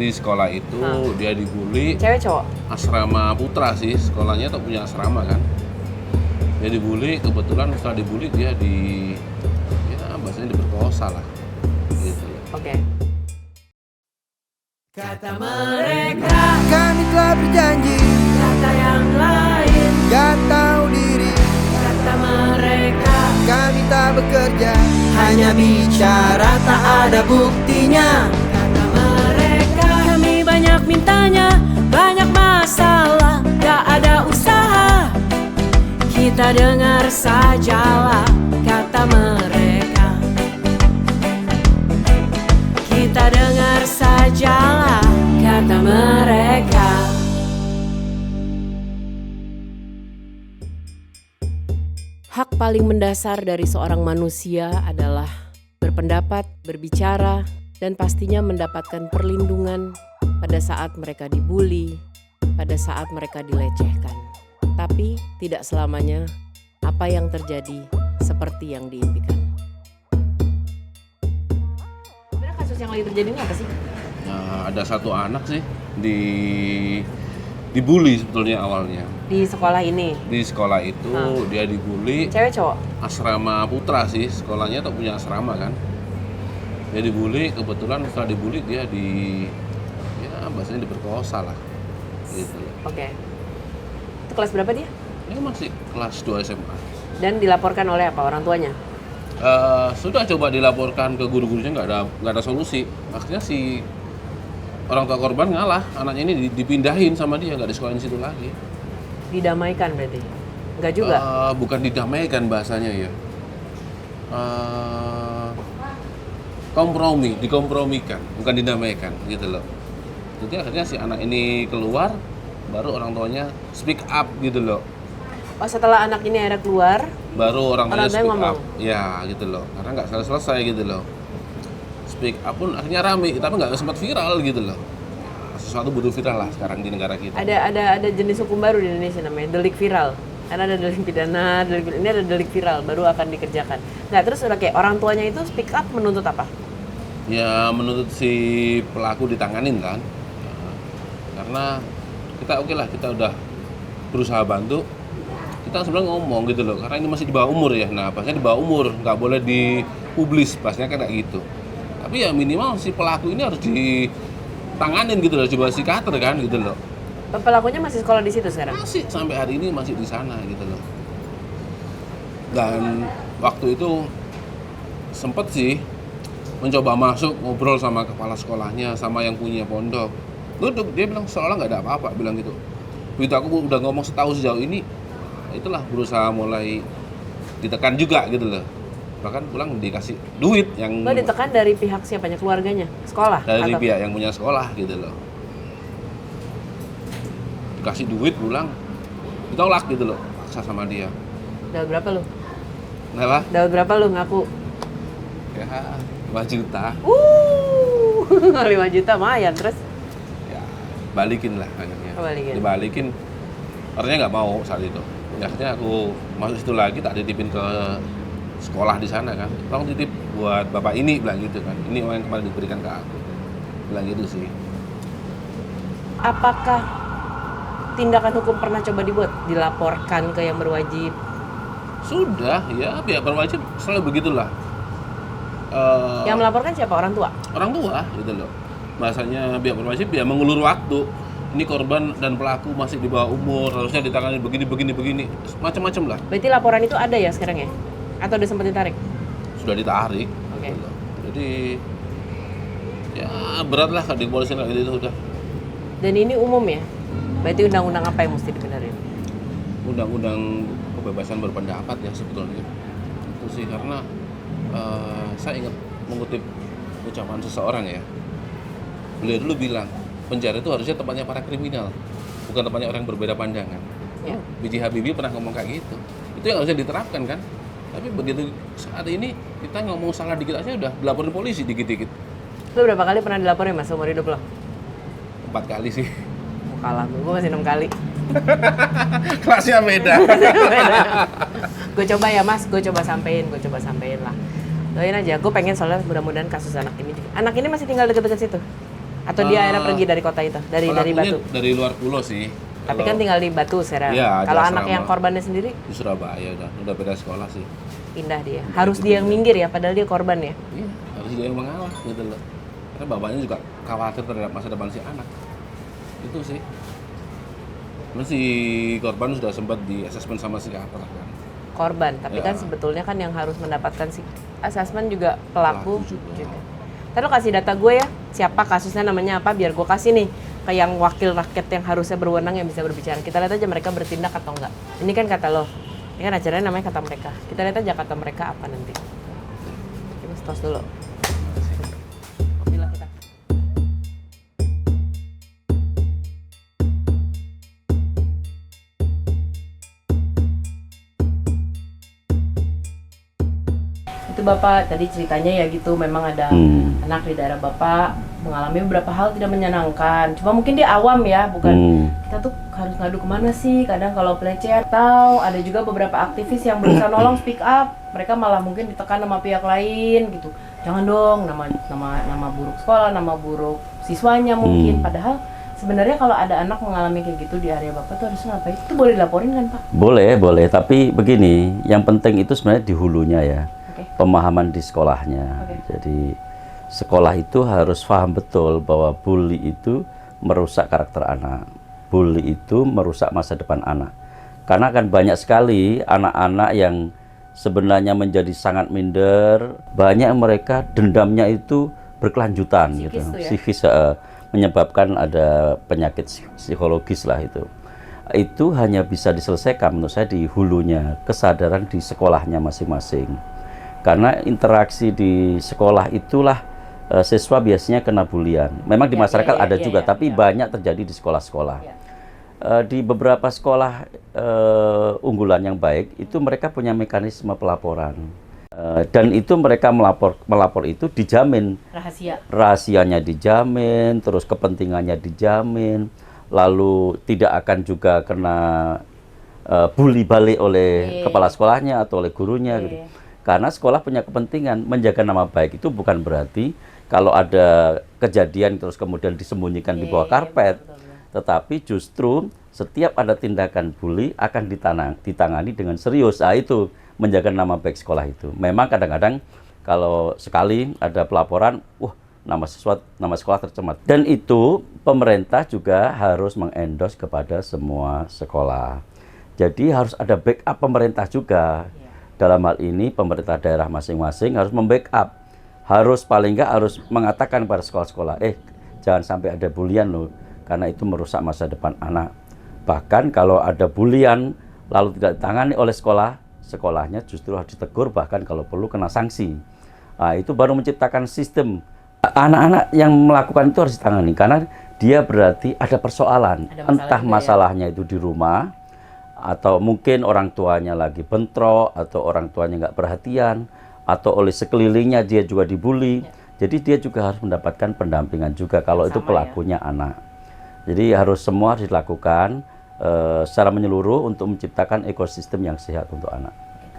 Di sekolah itu dia dibully. Cewek cowok? Asrama putra sih, sekolahnya tuh punya asrama kan. Dia dibully, kebetulan setelah dibully dia bahasanya diperkosa lah. Gitu. Oke. Kata mereka, kami telah berjanji. Kata yang lain, gak tahu diri. Kata mereka, kami tak bekerja, hanya bicara tak ada buktinya. Kata mereka, kami banyak mintanya, banyak masalah, gak ada usaha. Kita dengar sajalah kata mereka. Kita dengar sajalah kata mereka. Hak paling mendasar dari seorang manusia adalah berpendapat, berbicara, dan pastinya mendapatkan perlindungan pada saat mereka dibully, pada saat mereka dilecehkan. Tapi tidak selamanya apa yang terjadi seperti yang diimpikan. Sebenarnya kasus yang lagi terjadi ini apa sih? Nah, ada satu anak sih dibully sebetulnya awalnya. Di sekolah ini? Di sekolah itu dia dibully. Cewek cowok? Asrama putra sih, sekolahnya tuh punya asrama kan. Dia dibully, kebetulan setelah dibully dia bahasanya diperkosa lah. Gitu. Oke. Itu kelas berapa dia? Dia masih kelas 2 SMA. Dan dilaporkan oleh apa? Orang tuanya? Sudah coba dilaporkan ke guru-gurunya, nggak ada solusi. Akhirnya si orang tua korban ngalah, anaknya ini dipindahin sama dia, nggak disekolahin di situ lagi. Didamaikan berarti? Nggak juga? Bukan didamaikan bahasanya ya. Dikompromikan, bukan didamaikan gitu loh. Jadi akhirnya si anak ini keluar, baru orang tuanya speak up gitu loh. Oh, setelah anak ini akhirnya keluar, baru orang tuanya speak ngomong. up. Ya gitu loh, karena nggak selesai gitu loh. Speak up pun akhirnya rame, tapi nggak sempat viral gitu loh. Sesuatu butuh viral lah sekarang di negara kita. Ada jenis hukum baru di Indonesia namanya delik viral. Karena ada delik pidana, ini ada delik viral baru akan dikerjakan. Nah terus udah kayak orang tuanya itu speak up menuntut apa? Ya menuntut si pelaku ditanganin kan. Karena kita oke lah, kita udah berusaha bantu. Kita sebenarnya ngomong gitu loh, karena ini masih di bawah umur ya. Nah pasnya di bawah umur, nggak boleh dipublis, pasnya kayak gitu. Tapi ya minimal si pelaku ini harus ditanganin gitu loh, coba psikiater kan gitu loh. Pelakunya masih sekolah di situ sekarang? Masih, sampai hari ini masih di sana gitu loh. Dan waktu itu sempet sih mencoba masuk ngobrol sama kepala sekolahnya, sama yang punya pondok. Duduk, dia bilang seolah nggak ada apa-apa, bilang gitu. Begitu aku udah ngomong setahun sejauh ini, itulah berusaha mulai ditekan juga gitu loh. Bahkan pulang dikasih duit yang... Lo ditekan dari pihak siapanya? Keluarganya? Sekolah? Dari atau? pihak yang punya sekolah gitu loh. Dikasih duit pulang, ditolak gitu loh, paksa sama dia. Dapat berapa lo? Kenapa? Dapat berapa lo ngaku? Ya 5 juta. 5 juta lumayan, terus? Ya balikin lah akhirnya. Balikin. Dibalikin, artinya nggak mau saat itu. Ya, akhirnya aku masuk situ lagi, tak dititipin ke sekolah di sana kan. Tolong titip buat bapak ini, bilang gitu kan. Ini uang yang kemarin diberikan ke aku, bilang gitu sih. Apakah tindakan hukum pernah coba dibuat? Dilaporkan ke yang berwajib? Sudah, ya pihak berwajib selalu begitulah. Yang melaporkan siapa? Orang tua? Orang tua gitu loh. Bahasanya pihak berwajib ya mengulur waktu. Ini korban dan pelaku masih di bawah umur, harusnya ditangani begini, macam-macam lah. Berarti laporan itu ada ya sekarang ya? Atau udah sempat ditarik? Sudah ditarik. Oke. Gitu loh. Jadi ya berat lah di kepolisian kayak gitu udah. Dan ini umum ya? Berarti undang-undang apa yang mesti dibenerin? Undang-undang kebebasan berpendapat ya sebetulnya. Itu sih karena saya ingat mengutip ucapan seseorang ya. Beliau dulu bilang, penjara itu harusnya tempatnya para kriminal, bukan tempatnya orang yang berbeda pandangan. Ya. B.J. Habibie pernah ngomong kayak gitu. Itu yang harusnya diterapkan kan. Tapi begitu saat ini kita ngomong salah dikit aja udah dilaporin polisi dikit-dikit. Lo berapa kali pernah dilaporin mas seumur hidup lo? 4 kali sih. Kalah, gue masih 6 kali. Kelasnya beda. Gue coba ya mas, gue coba sampein lah. Doain aja, gue pengen soalnya mudah-mudahan kasus anak ini masih tinggal deket-deket situ? Atau dia akhirnya pergi dari kota itu, dari Pelakunya Batu. dari luar pulau sih. Tapi kan tinggal di Batu sekarang. Iya, Kalau ada anak yang asrama. korbannya sendiri Di Surabaya udah beda sekolah sih. pindah dia. Harus dia yang minggir ya, padahal dia korban ya. Iya, harus dia yang mengalah gitu loh. Karena bapaknya juga khawatir terhadap masa depan si anak. Itu sih. Terus si korban sudah sempat di asesmen sama psikiater kan. Korban, tapi Ya. kan sebetulnya kan yang harus mendapatkan asesmen juga pelaku Pelaku juga. Ntar lo kasih data gue ya, siapa kasusnya namanya apa, biar gue kasih nih ke yang wakil rakyat yang harusnya berwenang yang bisa berbicara. Kita lihat aja mereka bertindak atau enggak. Ini kan kata lo, ini kan acaranya namanya kata mereka. Kita lihat aja kata mereka apa nanti. Kita tos dulu. Kopilah kita. Itu Bapak tadi ceritanya ya gitu, memang ada anak di daerah Bapak mengalami beberapa hal tidak menyenangkan. Cuma mungkin dia awam ya, bukan kita tuh harus ngadu kemana sih, kadang kalau pelecehan. Atau ada juga beberapa aktivis yang berusaha nolong, speak up, mereka malah mungkin ditekan sama pihak lain gitu. Jangan dong, nama buruk sekolah, nama buruk siswanya mungkin. Padahal sebenarnya kalau ada anak mengalami kayak gitu di area Bapak tuh harusnya ngapain? Itu boleh dilaporin kan Pak? Boleh, tapi begini, yang penting itu sebenarnya di hulunya ya. Oke. Pemahaman di sekolahnya. Oke. Jadi sekolah itu harus paham betul bahwa bully itu merusak karakter anak. Bully itu merusak masa depan anak. Karena kan banyak sekali anak-anak yang sebenarnya menjadi sangat minder, banyak mereka dendamnya itu berkelanjutan Psikis gitu. tuh ya? Psikis, menyebabkan ada penyakit psikologis lah itu. Itu hanya bisa diselesaikan menurut saya di hulunya, kesadaran di sekolahnya masing-masing. Karena interaksi di sekolah itulah siswa biasanya kena bulian. Memang di masyarakat ada juga, tapi banyak terjadi di sekolah-sekolah. Di beberapa sekolah unggulan yang baik itu mereka punya mekanisme pelaporan. Dan itu mereka melapor itu dijamin. Rahasianya dijamin, terus kepentingannya dijamin, lalu tidak akan juga kena bully balik oleh kepala sekolahnya atau oleh gurunya gitu. Karena sekolah punya kepentingan menjaga nama baik. Itu bukan berarti kalau ada kejadian terus kemudian disembunyikan di bawah karpet. Tetapi justru setiap ada tindakan bully akan ditangani dengan serius. Nah, itu menjaga nama baik sekolah itu. Memang kadang-kadang kalau sekali ada pelaporan, nama sekolah tercemar. Dan itu pemerintah juga harus mengendorse kepada semua sekolah. Jadi harus ada backup pemerintah juga. Dalam hal ini pemerintah daerah masing-masing harus membackup. Harus paling nggak harus mengatakan pada sekolah-sekolah, jangan sampai ada bulian loh, karena itu merusak masa depan anak. Bahkan kalau ada bulian lalu tidak ditangani oleh sekolah, sekolahnya justru harus ditegur, bahkan kalau perlu kena sanksi. Nah, itu baru menciptakan sistem. Anak-anak yang melakukan itu harus ditangani karena dia berarti ada persoalan. Entah masalahnya itu di rumah, atau mungkin orang tuanya lagi bentrok, atau orang tuanya nggak perhatian, atau oleh sekelilingnya dia juga dibully. Jadi dia juga harus mendapatkan pendampingan juga kalau itu pelakunya anak. Jadi harus semua dilakukan secara menyeluruh untuk menciptakan ekosistem yang sehat untuk anak.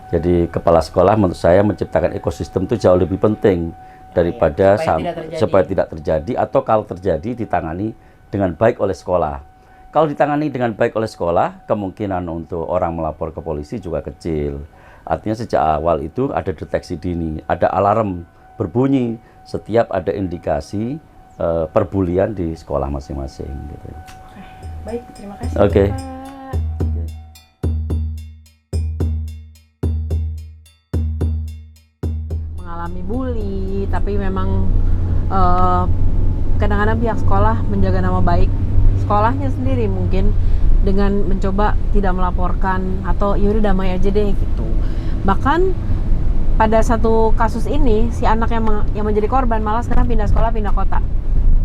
Jadi kepala sekolah menurut saya menciptakan ekosistem itu jauh lebih penting daripada supaya tidak terjadi, atau kalau terjadi ditangani dengan baik oleh sekolah. Kalau ditangani dengan baik oleh sekolah, kemungkinan untuk orang melapor ke polisi juga kecil. Artinya sejak awal itu ada deteksi dini, ada alarm berbunyi setiap ada indikasi perbulian di sekolah masing-masing. Gitu. Baik, terima kasih. Oke. Mengalami bully, tapi memang kadang-kadang pihak sekolah menjaga nama baik sekolahnya sendiri mungkin dengan mencoba tidak melaporkan atau yaudah damai aja deh gitu. Bahkan pada satu kasus ini si anak yang menjadi korban malah sekarang pindah sekolah, pindah kota.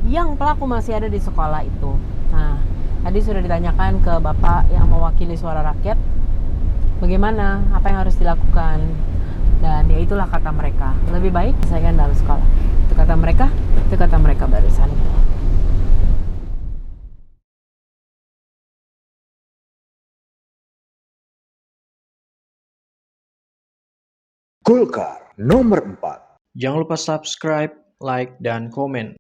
Yang pelaku masih ada di sekolah itu. Nah, tadi sudah ditanyakan ke Bapak yang mewakili suara rakyat, bagaimana, apa yang harus dilakukan. Dan ya itulah kata mereka, lebih baik selesaikan dalam sekolah. Itu kata mereka barusan. Golkar nomor 4. Jangan lupa subscribe, like, dan komen.